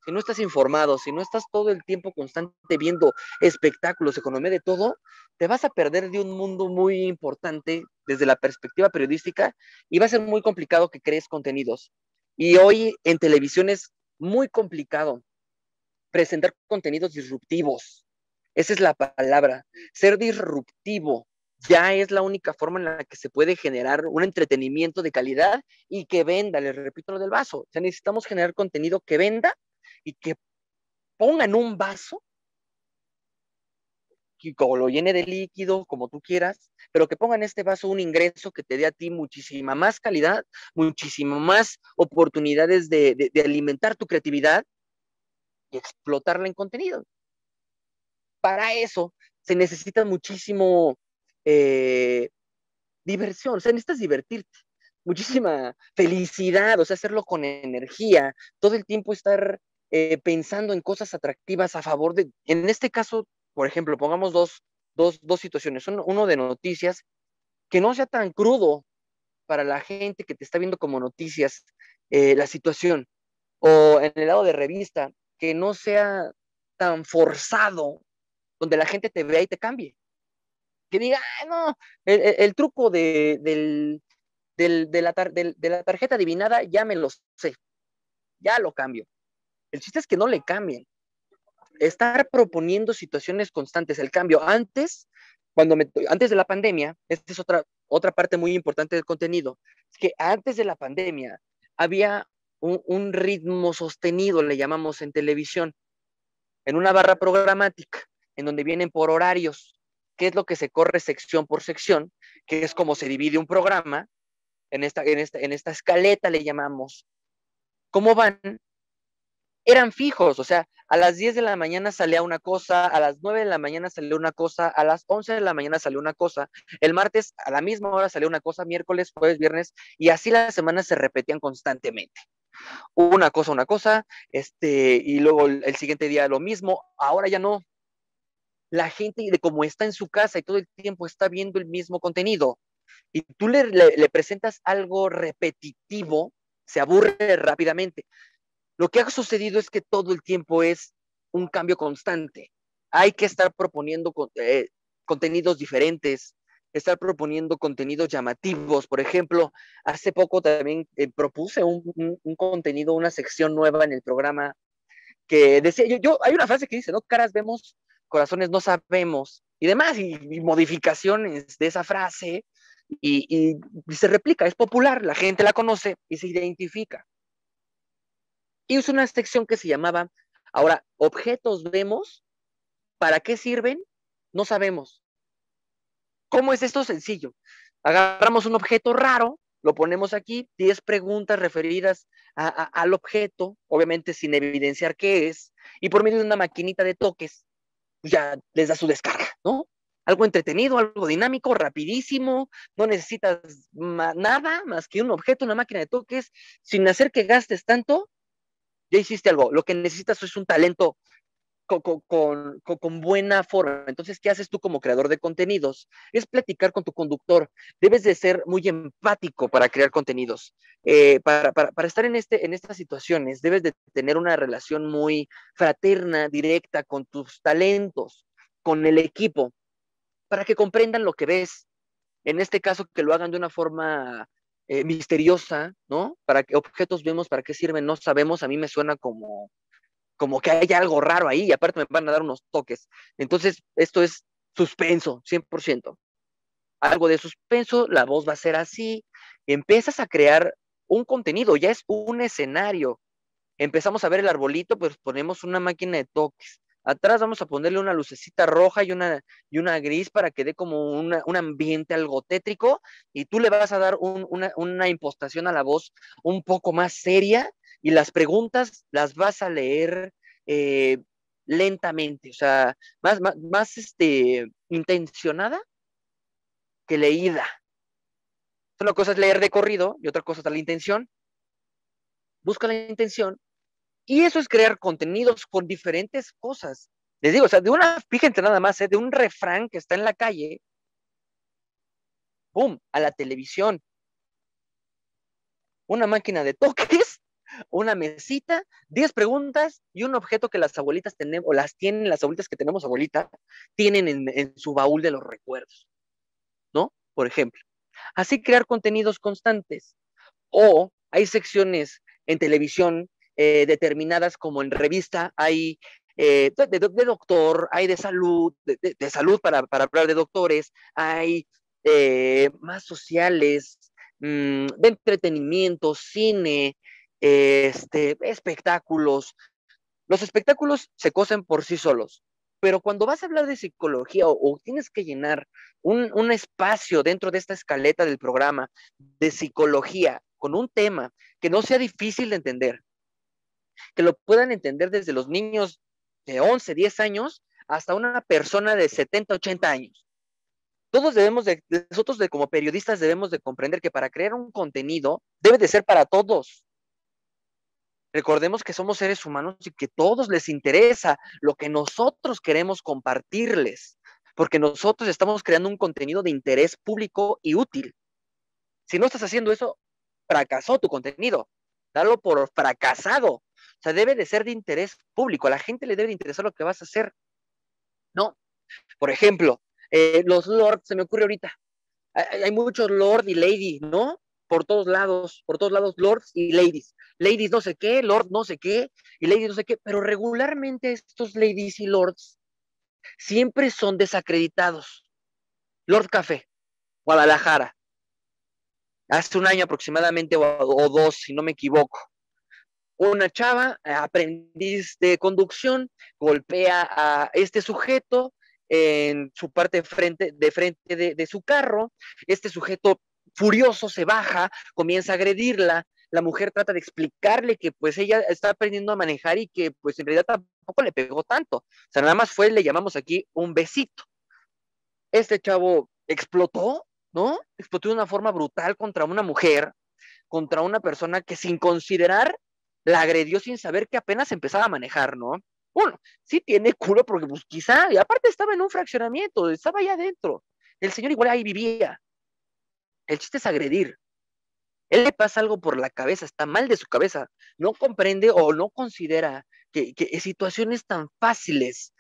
Si no estás informado, si no estás todo el tiempo constante viendo espectáculos, economía de todo, te vas a perder de un mundo muy importante desde la perspectiva periodística y va a ser muy complicado que crees contenidos. Y hoy en televisión es muy complicado presentar contenidos disruptivos. Esa es la palabra. Ser disruptivo ya es la única forma en la que se puede generar un entretenimiento de calidad y que venda. Les repito lo del vaso. O sea, necesitamos generar contenido que venda y que ponga en un vaso, que como lo llene de líquido, como tú quieras, pero que ponga en este vaso un ingreso que te dé a ti muchísima más calidad, muchísimo más oportunidades de alimentar tu creatividad y explotarla en contenido. Para eso se necesita muchísimo diversión, o sea, necesitas divertirte, muchísima felicidad, o sea, hacerlo con energía, todo el tiempo estar pensando en cosas atractivas a favor de, en este caso, por ejemplo, pongamos dos situaciones, uno de noticias, que no sea tan crudo para la gente que te está viendo como noticias la situación, o en el lado de revista, que no sea tan forzado, donde la gente te vea y te cambie. Que diga, ah, no, el truco de la tarjeta adivinada ya me lo sé, ya lo cambio. El chiste es que no le cambien, estar proponiendo situaciones constantes, el cambio. Antes de la pandemia, esta es otra parte muy importante del contenido, es que antes de la pandemia había un ritmo sostenido, le llamamos en televisión, en una barra programática, en donde vienen por horarios, qué es lo que se corre sección por sección, que es como se divide un programa, en esta escaleta le llamamos. ¿Cómo van? Eran fijos, o sea, a las 10 de la mañana salía una cosa, a las 9 de la mañana salía una cosa, a las 11 de la mañana salió una cosa, el martes a la misma hora salió una cosa, miércoles, jueves, viernes, y así las semanas se repetían constantemente. Una cosa, y luego el siguiente día lo mismo, ahora ya no. La gente, de como está en su casa y todo el tiempo está viendo el mismo contenido, y tú le presentas algo repetitivo, se aburre rápidamente. Lo que ha sucedido es que todo el tiempo es un cambio constante. Hay que estar proponiendo contenidos diferentes, estar proponiendo contenidos llamativos. Por ejemplo, hace poco también propuse un contenido, una sección nueva en el programa que decía, hay una frase que dice, ¿no? Caras vemos, corazones no sabemos, y demás, y modificaciones de esa frase, y se replica, es popular, la gente la conoce y se identifica. Y es una sección que se llamaba, ahora, objetos vemos, ¿para qué sirven? No sabemos. ¿Cómo es esto? Sencillo. Agarramos un objeto raro, lo ponemos aquí, 10 preguntas referidas al objeto, obviamente sin evidenciar qué es, y por medio de una maquinita de toques, ya les da su descarga, ¿no? Algo entretenido, algo dinámico, rapidísimo, no necesitas nada más que un objeto, una máquina de toques, sin hacer que gastes tanto, ya hiciste algo. Lo que necesitas es un talento con buena forma. Entonces, ¿qué haces tú como creador de contenidos? Es platicar con tu conductor. Debes de ser muy empático para crear contenidos. Para estar en estas situaciones, debes de tener una relación muy fraterna, directa con tus talentos, con el equipo, para que comprendan lo que ves. En este caso, que lo hagan de una forma misteriosa, ¿no? Para qué objetos vemos, para qué sirven, no sabemos. A mí me suena como que hay algo raro ahí y aparte me van a dar unos toques. Entonces, esto es suspenso, 100%. Algo de suspenso, la voz va a ser así. Empiezas a crear un contenido, ya es un escenario. Empezamos a ver el arbolito, pues ponemos una máquina de toques. Atrás vamos a ponerle una lucecita roja y una gris para que dé como un ambiente algo tétrico y tú le vas a dar una impostación a la voz un poco más seria y las preguntas las vas a leer eh, lentamente, o sea, más intencionada que leída. Una cosa es leer de corrido y otra cosa es la intención. Busca la intención. Y eso es crear contenidos con diferentes cosas. Les digo, o sea, fíjense nada más, de un refrán que está en la calle, ¡pum!, a la televisión, una máquina de toques, una mesita, 10 preguntas y un objeto que las abuelitas tenemos, o las abuelitas que tenemos abuelita, tienen en su baúl de los recuerdos, ¿no? Por ejemplo. Así crear contenidos constantes. O hay secciones en televisión determinadas como en revista, hay de doctor, hay de salud, de salud para hablar de doctores, hay más sociales, de entretenimiento, cine, espectáculos. Los espectáculos se cosen por sí solos, pero cuando vas a hablar de psicología o tienes que llenar un espacio dentro de esta escaleta del programa de psicología con un tema que no sea difícil de entender, que lo puedan entender desde los niños de 11, 10 años hasta una persona de 70, 80 años. Todos nosotros como periodistas debemos de comprender que para crear un contenido debe de ser para todos. Recordemos que somos seres humanos y que a todos les interesa lo que nosotros queremos compartirles, porque nosotros estamos creando un contenido de interés público y útil. Si no estás haciendo eso, fracasó tu contenido. Dalo por fracasado. O sea, debe de ser de interés público. A la gente le debe de interesar lo que vas a hacer. No. Por ejemplo, los lords, se me ocurre ahorita. Hay muchos lord y lady, ¿no? por todos lados, lords y ladies. Ladies no sé qué, lord no sé qué, y ladies no sé qué, pero regularmente estos ladies y lords siempre son desacreditados. Lord Café, Guadalajara, hace un año aproximadamente o dos, si no me equivoco. Una chava, aprendiz de conducción, golpea a este sujeto en su parte de frente de su carro. Este sujeto furioso se baja, comienza a agredirla. La mujer trata de explicarle que pues ella está aprendiendo a manejar y que pues en realidad tampoco le pegó tanto. O sea, nada más fue, le llamamos aquí un besito. Este chavo explotó, ¿no? Explotó de una forma brutal contra una mujer, contra una persona que sin considerar la agredió sin saber que apenas empezaba a manejar, ¿no? Uno, sí tiene culo porque pues quizá, y aparte estaba en un fraccionamiento, estaba allá adentro. El señor igual ahí vivía. El chiste es agredir. Él le pasa algo por la cabeza, está mal de su cabeza, no comprende o no considera que situaciones tan fáciles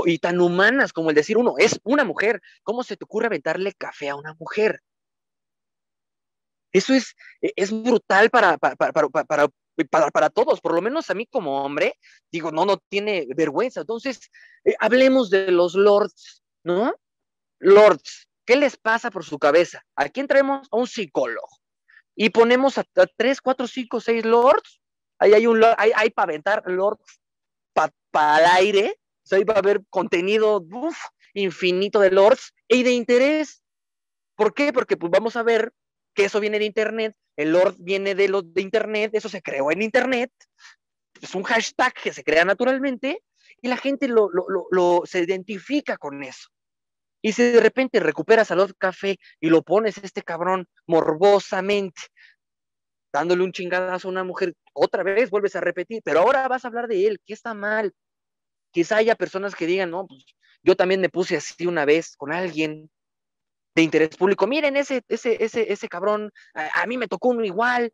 y tan humanas como el decir uno, es una mujer, ¿cómo se te ocurre aventarle café a una mujer? Eso es brutal para todos, por lo menos a mí como hombre, digo, no tiene vergüenza. Entonces, hablemos de los lords, ¿no? Lords, ¿qué les pasa por su cabeza? Aquí entremos a un psicólogo y ponemos a 3, 4, 5, 6 lords. Ahí hay un lord, hay para aventar lords para el aire. O sea, ahí va a haber contenido infinito de lords y de interés. ¿Por qué? Porque pues vamos a ver que eso viene de Internet, el Lord viene de Internet, eso se creó en Internet, es un hashtag que se crea naturalmente y la gente se identifica con eso. Y si de repente recuperas a Lord Café y lo pones este cabrón morbosamente, dándole un chingadazo a una mujer, otra vez vuelves a repetir, pero ahora vas a hablar de él, ¿qué está mal? Quizá haya personas que digan, no, pues yo también me puse así una vez con alguien, de interés público. Miren, ese cabrón, a mí me tocó uno igual,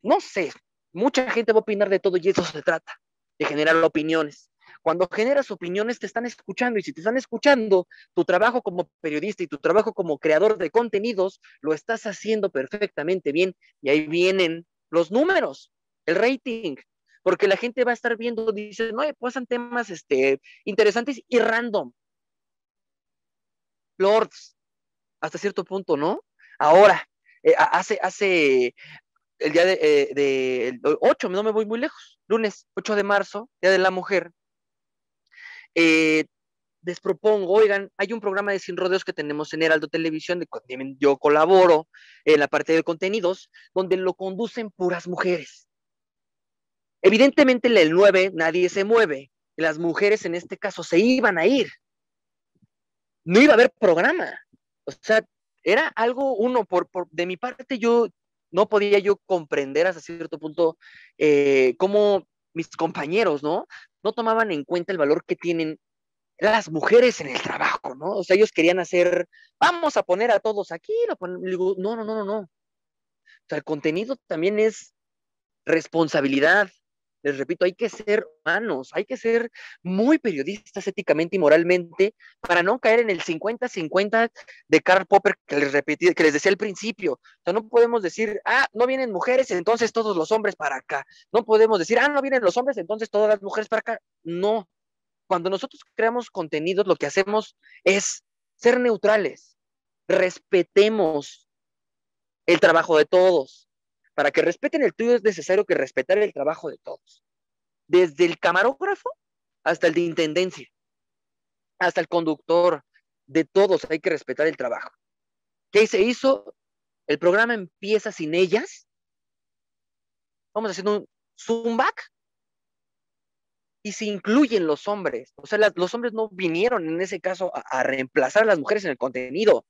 no sé, mucha gente va a opinar de todo y eso se trata, de generar opiniones. Cuando generas opiniones te están escuchando y si te están escuchando, tu trabajo como periodista y tu trabajo como creador de contenidos lo estás haciendo perfectamente bien y ahí vienen los números, el rating, porque la gente va a estar viendo, dice, no, pasan temas interesantes y random. Lords, hasta cierto punto, ¿no? Ahora, hace el día el 8, no me voy muy lejos, lunes 8 de marzo, Día de la Mujer, les propongo, oigan, hay un programa de Sin Rodeos que tenemos en Heraldo Televisión, de donde yo colaboro en la parte de contenidos, donde lo conducen puras mujeres. Evidentemente el 9 nadie se mueve, las mujeres en este caso se iban a ir, no iba a haber programa, o sea, era algo, de mi parte yo no podía yo comprender hasta cierto punto cómo mis compañeros, ¿no? No tomaban en cuenta el valor que tienen las mujeres en el trabajo, ¿no? O sea, ellos querían hacer, vamos a poner a todos aquí, digo, no, no, no, no, no. O sea, el contenido también es responsabilidad. Les repito, hay que ser humanos, hay que ser muy periodistas éticamente y moralmente para no caer en el 50-50 de Karl Popper que les repetí, que les decía al principio. O sea, no podemos decir, no vienen mujeres, entonces todos los hombres para acá. No podemos decir, no vienen los hombres, entonces todas las mujeres para acá. No. Cuando nosotros creamos contenidos, lo que hacemos es ser neutrales. Respetemos el trabajo de todos. Para que respeten el tuyo es necesario que respetar el trabajo de todos. Desde el camarógrafo hasta el de intendencia, hasta el conductor, de todos hay que respetar el trabajo. ¿Qué se hizo? El programa empieza sin ellas. Vamos haciendo un zoom back y se incluyen los hombres. O sea, los hombres no vinieron en ese caso a reemplazar a las mujeres en el contenido.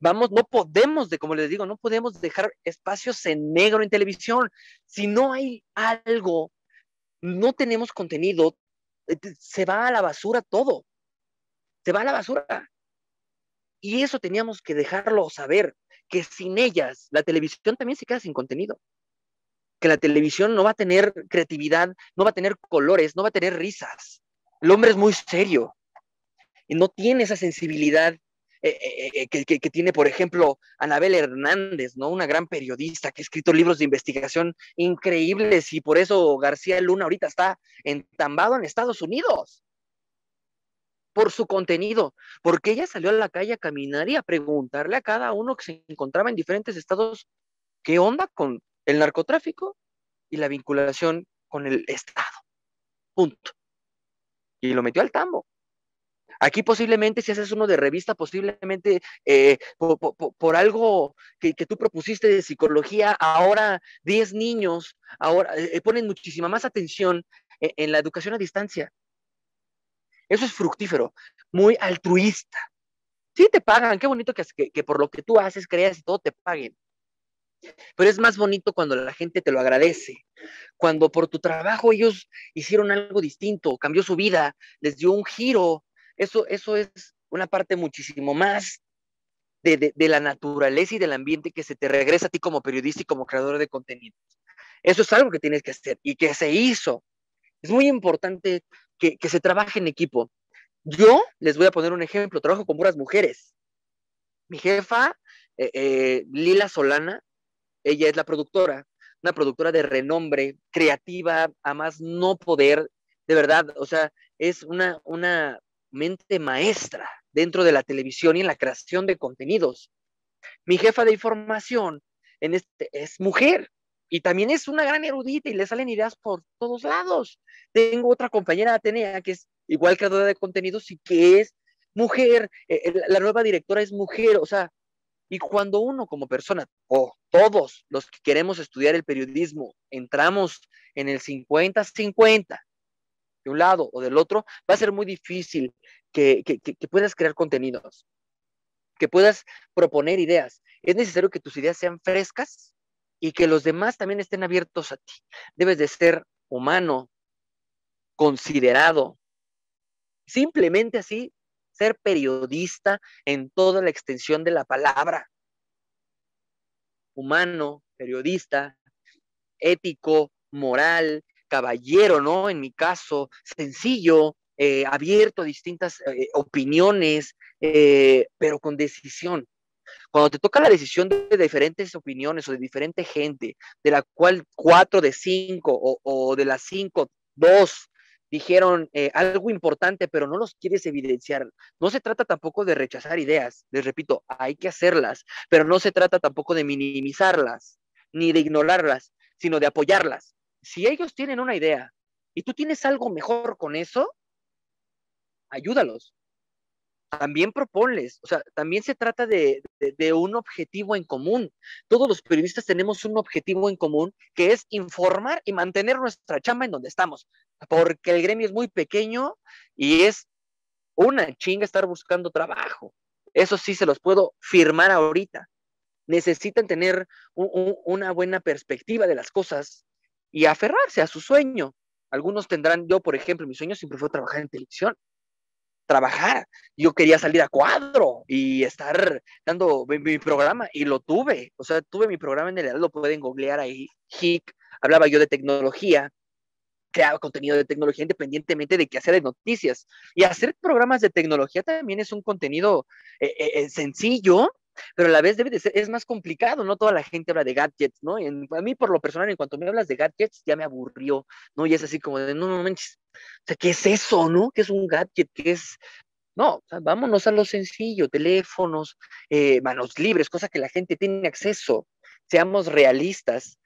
No podemos, como les digo, no podemos dejar espacios en negro en televisión. Si no hay algo, no tenemos contenido, se va a la basura todo. Se va a la basura. Y eso teníamos que dejarlo saber, que sin ellas la televisión también se queda sin contenido. Que la televisión no va a tener creatividad, no va a tener colores, no va a tener risas. El hombre es muy serio y no tiene esa sensibilidad que tiene, por ejemplo, Anabel Hernández, ¿no? Una gran periodista que ha escrito libros de investigación increíbles y por eso García Luna ahorita está entambado en Estados Unidos por su contenido, porque ella salió a la calle a caminar y a preguntarle a cada uno que se encontraba en diferentes estados qué onda con el narcotráfico y la vinculación con el Estado. Punto. Y lo metió al tambo. Aquí posiblemente, si haces uno de revista, posiblemente por algo que tú propusiste de psicología, ahora 10 niños ahora ponen muchísima más atención en la educación a distancia. Eso es fructífero, muy altruista. Sí te pagan, qué bonito que por lo que tú haces, creas y todo te paguen. Pero es más bonito cuando la gente te lo agradece, cuando por tu trabajo ellos hicieron algo distinto, cambió su vida, les dio un giro. Eso es una parte muchísimo más de la naturaleza y del ambiente que se te regresa a ti como periodista y como creador de contenido. Eso es algo que tienes que hacer y que se hizo. Es muy importante que se trabaje en equipo. Yo les voy a poner un ejemplo, trabajo con puras mujeres. Mi jefa, Lila Solana, ella es la productora, una productora de renombre, creativa, a más no poder, de verdad, o sea, es una mente maestra dentro de la televisión y en la creación de contenidos. Mi jefa de información es mujer y también es una gran erudita y le salen ideas por todos lados. Tengo otra compañera Atenea que es igual creadora de contenidos y que es mujer, la nueva directora es mujer, o sea, y cuando uno como persona, o todos los que queremos estudiar el periodismo, entramos en el 50-50, de un lado o del otro, va a ser muy difícil que puedas crear contenidos, que puedas proponer ideas. Es necesario que tus ideas sean frescas y que los demás también estén abiertos a ti. Debes de ser humano, considerado, simplemente así, ser periodista en toda la extensión de la palabra. Humano, periodista, ético, moral, caballero, ¿no? En mi caso, sencillo, abierto a distintas opiniones, pero con decisión. Cuando te toca la decisión de diferentes opiniones o de diferente gente, de la cual 4 de 5 o de las 5, 2 dijeron algo importante, pero no los quieres evidenciar. No se trata tampoco de rechazar ideas, les repito, hay que hacerlas, pero no se trata tampoco de minimizarlas, ni de ignorarlas, sino de apoyarlas. Si ellos tienen una idea y tú tienes algo mejor con eso, ayúdalos, también proponles, o sea, también se trata de un objetivo en común. Todos los periodistas tenemos un objetivo en común que es informar y mantener nuestra chamba en donde estamos, porque el gremio es muy pequeño y es una chinga estar buscando trabajo. Eso sí se los puedo firmar ahorita. Necesitan tener una buena perspectiva de las cosas y aferrarse a su sueño. Algunos tendrán, yo por ejemplo, mi sueño siempre fue trabajar en televisión, trabajar. Yo quería salir a cuadro y estar dando mi programa y lo tuve. O sea, tuve mi programa en el lo pueden googlear ahí. HIC, hablaba yo de tecnología, creaba contenido de tecnología independientemente de que hacer de noticias. Y hacer programas de tecnología también es un contenido sencillo, pero a la vez debe de ser, es más complicado, no toda la gente habla de gadgets, ¿no? A mí por lo personal, en cuanto me hablas de gadgets, ya me aburrió, ¿no? Y es así como de, no, no manches, o sea, ¿qué es eso, no? ¿Qué es un gadget? ¿Qué es? No, o sea, vámonos a lo sencillo, teléfonos, manos libres, cosa que la gente tiene acceso. Seamos realistas.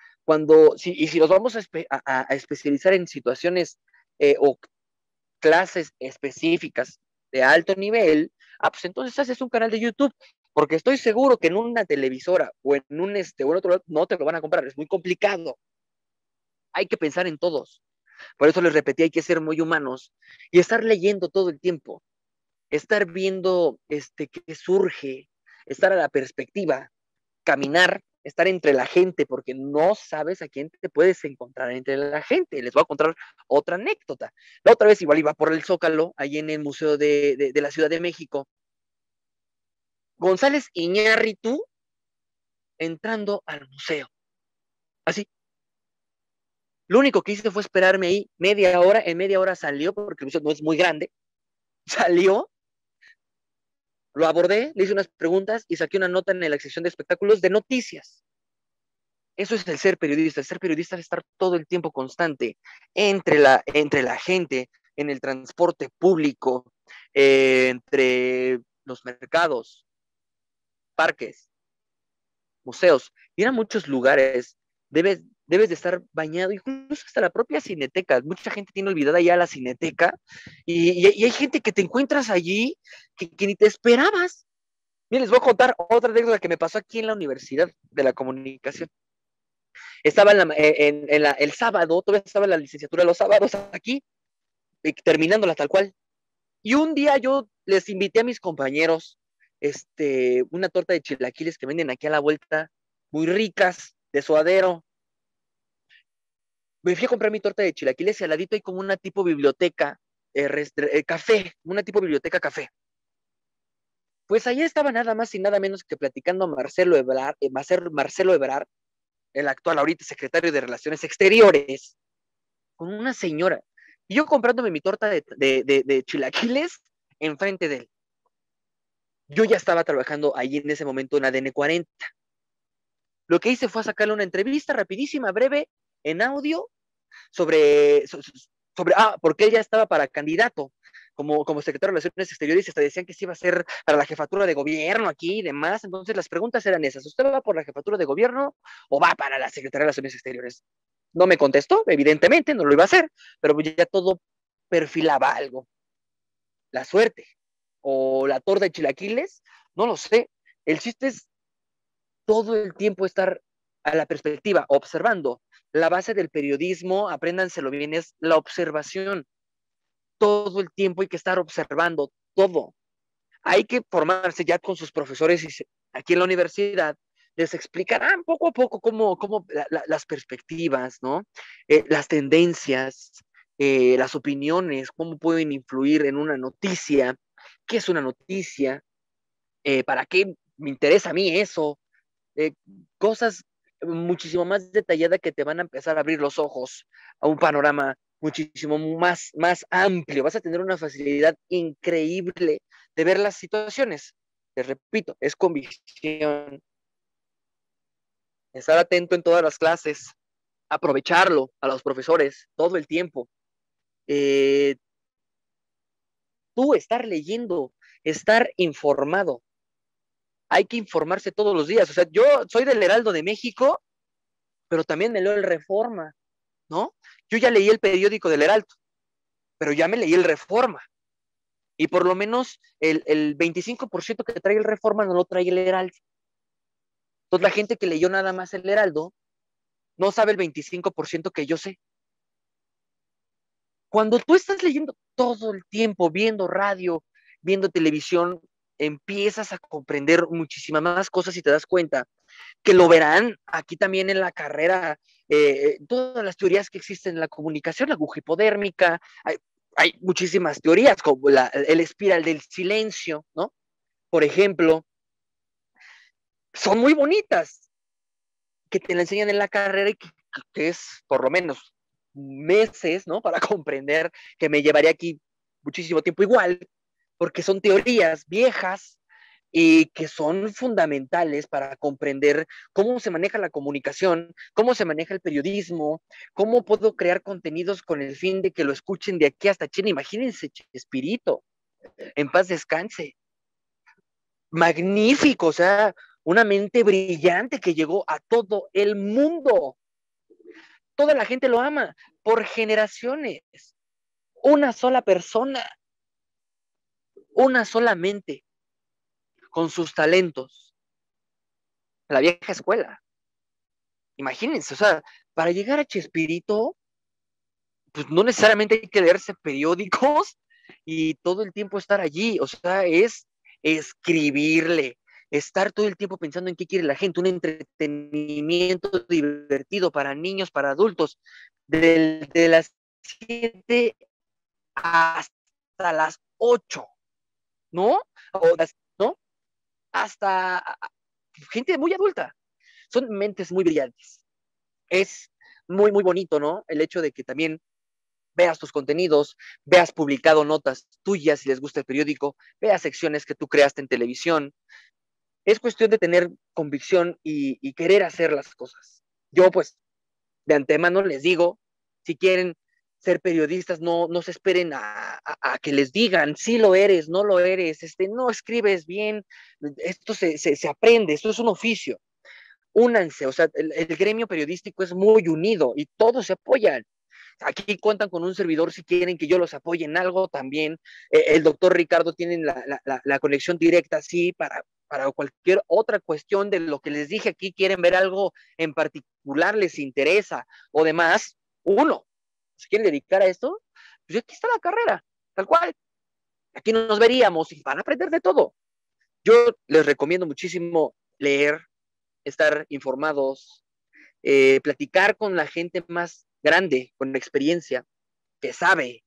Y si nos vamos a especializar en situaciones o clases específicas de alto nivel, pues entonces haces un canal de YouTube, porque estoy seguro que en una televisora o en o en otro lado no te lo van a comprar, es muy complicado. Hay que pensar en todos. Por eso les repetí, hay que ser muy humanos y estar leyendo todo el tiempo, estar viendo qué surge, estar a la perspectiva, caminar, estar entre la gente, porque no sabes a quién te puedes encontrar entre la gente. Les voy a contar otra anécdota. La otra vez igual iba por el Zócalo, ahí en el Museo de la Ciudad de México. González Iñárritu entrando al museo. Así. Lo único que hice fue esperarme ahí media hora. En media hora salió, porque el museo no es muy grande. Salió Lo abordé, le hice unas preguntas y saqué una nota en la sección de espectáculos de noticias. Eso es el ser periodista. El ser periodista es estar todo el tiempo constante entre la gente, en el transporte público, entre los mercados, parques, museos, ir a muchos lugares. Debes de estar bañado, incluso hasta la propia cineteca. Mucha gente tiene olvidada ya la cineteca y hay gente que te encuentras allí que ni te esperabas. Miren, les voy a contar otra anécdota que me pasó aquí en la Universidad de la Comunicación. Estaba el sábado, todavía estaba la licenciatura los sábados aquí, terminándola tal cual. Y un día yo les invité a mis compañeros una torta de chilaquiles que venden aquí a la vuelta, muy ricas, de suadero. Me fui a comprar mi torta de chilaquiles y al ladito hay como una tipo biblioteca, café, una tipo biblioteca café. Pues ahí estaba nada más y nada menos que platicando Marcelo Ebrard, el actual ahorita secretario de Relaciones Exteriores, con una señora. Y yo comprándome mi torta de chilaquiles enfrente de él. Yo ya estaba trabajando allí en ese momento en ADN 40. Lo que hice fue sacarle una entrevista rapidísima, breve, en audio, porque él ya estaba para candidato como secretario de Relaciones Exteriores y hasta decían que se iba a ser para la jefatura de gobierno aquí y demás. Entonces las preguntas eran esas: ¿usted va por la jefatura de gobierno o va para la Secretaría de Relaciones Exteriores? No me contestó, evidentemente, no lo iba a hacer, pero ya todo perfilaba algo. La suerte o la torta de chilaquiles, no lo sé. El chiste es todo el tiempo estar a la perspectiva, observando. La base del periodismo, apréndanselo bien, es la observación. Todo el tiempo hay que estar observando todo. Hay que formarse ya con sus profesores y aquí en la universidad les explicarán poco a poco cómo las perspectivas, ¿no? Las tendencias, las opiniones, cómo pueden influir en una noticia, qué es una noticia, para qué me interesa a mí eso, eh, cosas muchísimo más detalladas que te van a empezar a abrir los ojos a un panorama muchísimo más amplio. Vas a tener una facilidad increíble de ver las situaciones. Te repito, es convicción, estar atento en todas las clases, aprovecharlo a los profesores todo el tiempo. Eh, Tú estar leyendo, estar informado. Hay que informarse todos los días. O sea, yo soy del Heraldo de México, pero también me leo el Reforma, ¿no? Yo ya leí el periódico del Heraldo, pero ya me leí el Reforma. Y por lo menos el 25% que trae el Reforma no lo trae el Heraldo. Entonces la gente que leyó nada más el Heraldo no sabe el 25% que yo sé. Cuando tú estás leyendo todo el tiempo, viendo radio, viendo televisión, empiezas a comprender muchísimas más cosas y te das cuenta que lo verán aquí también en la carrera, todas las teorías que existen en la comunicación, la aguja hipodérmica, hay muchísimas teorías, como el espiral del silencio, ¿no? Por ejemplo, son muy bonitas, que te la enseñan en la carrera y que es por lo menos meses, ¿no? Para comprender, que me llevaría aquí muchísimo tiempo igual, porque son teorías viejas y que son fundamentales para comprender cómo se maneja la comunicación, cómo se maneja el periodismo, cómo puedo crear contenidos con el fin de que lo escuchen de aquí hasta China. Imagínense, Chespirito, en paz descanse. Magnífico, o sea, una mente brillante que llegó a todo el mundo. Toda la gente lo ama por generaciones. Una sola persona, una sola mente, con sus talentos. La vieja escuela. Imagínense, o sea, para llegar a Chespirito, pues no necesariamente hay que leerse periódicos y todo el tiempo estar allí, o sea, es escribirle, estar todo el tiempo pensando en qué quiere la gente, un entretenimiento divertido para niños, para adultos, de las 7 hasta las 8, ¿no? ¿No? Hasta gente muy adulta. Son mentes muy brillantes. Es muy, muy bonito, ¿no? El hecho de que también veas tus contenidos, veas publicado notas tuyas si les gusta el periódico, veas secciones que tú creaste en televisión. Es cuestión de tener convicción y querer hacer las cosas. Yo, pues, de antemano les digo, si quieren ser periodistas, no se esperen a que les digan, sí lo eres, no lo eres, no escribes bien, esto se aprende, esto es un oficio. Únanse, o sea, el gremio periodístico es muy unido y todos se apoyan. Aquí cuentan con un servidor si quieren que yo los apoye en algo también. El doctor Ricardo tiene la conexión directa, sí, para cualquier otra cuestión de lo que les dije aquí, quieren ver algo en particular, les interesa o demás, uno, si quieren dedicar a esto, pues aquí está la carrera, tal cual. Aquí nos veríamos y van a aprender de todo. Yo les recomiendo muchísimo leer, estar informados, platicar con la gente más grande, con experiencia, que sabe,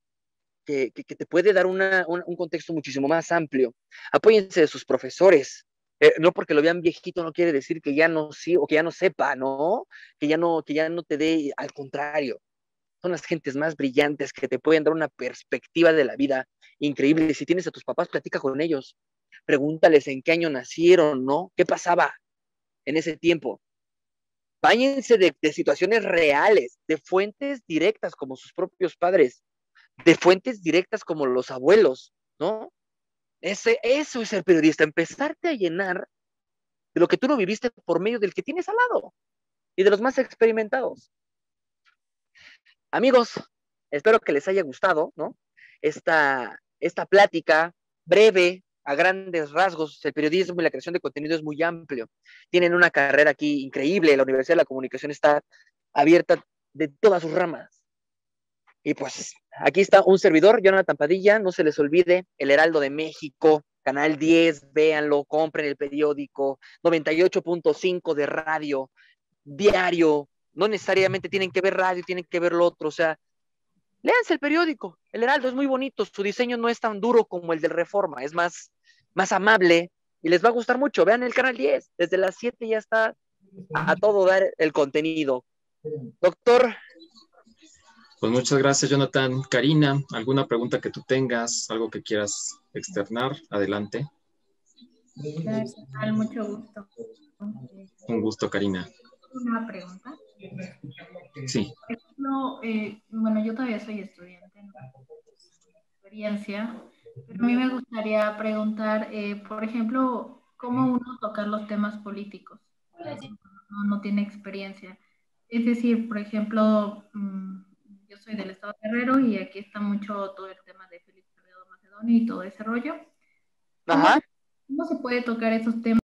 que te puede dar un contexto muchísimo más amplio. Apóyense de sus profesores. No porque lo vean viejito no quiere decir que ya no sí o que ya no sepa, ¿no? Que ya no te dé, al contrario. Son las gentes más brillantes que te pueden dar una perspectiva de la vida increíble. Si tienes a tus papás, platica con ellos. Pregúntales en qué año nacieron, ¿no? ¿Qué pasaba en ese tiempo? Báñense de situaciones reales, de fuentes directas como sus propios padres, de fuentes directas como los abuelos, ¿no? Eso es ser periodista, empezarte a llenar de lo que tú no viviste por medio del que tienes al lado y de los más experimentados. Amigos, espero que les haya gustado, ¿no? Esta plática breve, a grandes rasgos. El periodismo y la creación de contenido es muy amplio. Tienen una carrera aquí increíble. La Universidad de la Comunicación está abierta de todas sus ramas. Y pues aquí está un servidor, Jonathan Padilla. No se les olvide, El Heraldo de México, Canal 10, véanlo, compren el periódico, 98.5 de radio, diario. No necesariamente tienen que ver radio, tienen que ver lo otro. O sea, léanse el periódico. El Heraldo es muy bonito. Su diseño no es tan duro como el del Reforma. Es más amable y les va a gustar mucho. Vean el Canal 10. Desde las 7 ya está a todo dar el contenido. Doctor. Pues muchas gracias, Jonathan. Karina, ¿alguna pregunta que tú tengas? ¿Algo que quieras externar? Adelante. Mucho gusto. Un gusto, Karina. Una pregunta. Sí. Por ejemplo, bueno, yo todavía soy estudiante, no tengo experiencia, pero a mí me gustaría preguntar, por ejemplo, ¿cómo uno tocar los temas políticos? No tiene experiencia. Es decir, por ejemplo, yo soy del estado de Guerrero y aquí está mucho todo el tema de Felipe Calderón Macedonio y todo ese rollo. ¿Cómo Ajá. ¿Cómo se puede tocar esos temas